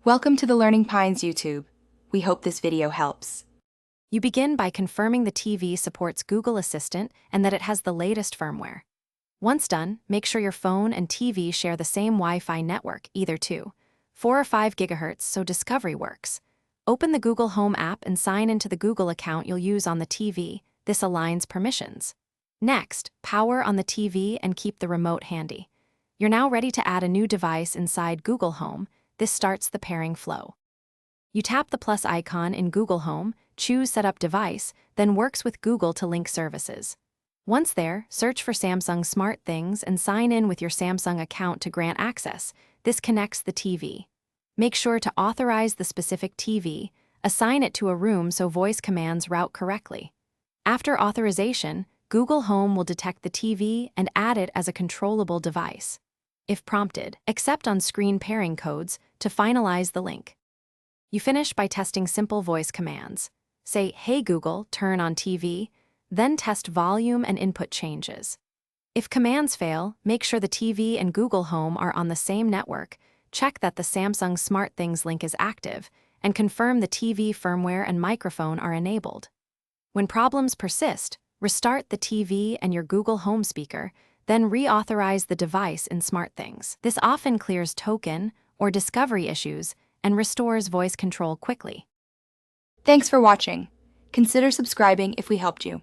Welcome to the Learning Pines YouTube. We hope this video helps. You begin by confirming the TV supports Google Assistant and that it has the latest firmware. Once done, make sure your phone and TV share the same Wi-Fi network, either 2, 4 or 5 GHz, so Discovery works. Open the Google Home app and sign into the Google account you'll use on the TV. This aligns permissions. Next, power on the TV and keep the remote handy. You're now ready to add a new device inside Google Home. This starts the pairing flow. You tap the plus icon in Google Home, choose Set Up Device, then works with Google to link services. Once there, search for Samsung Smart Things and sign in with your Samsung account to grant access. This connects the TV. Make sure to authorize the specific TV, assign it to a room so voice commands route correctly. After authorization, Google Home will detect the TV and add it as a controllable device. If prompted, accept on-screen pairing codes to finalize the link. You finish by testing simple voice commands. Say, "Hey Google, turn on TV," then test volume and input changes. If commands fail, make sure the TV and Google Home are on the same network, check that the Samsung SmartThings link is active, and confirm the TV firmware and microphone are enabled. When problems persist, restart the TV and your Google Home speaker, then reauthorize the device in SmartThings. This often clears token or discovery issues and restores voice control quickly. Thanks for watching. Consider subscribing if we helped you.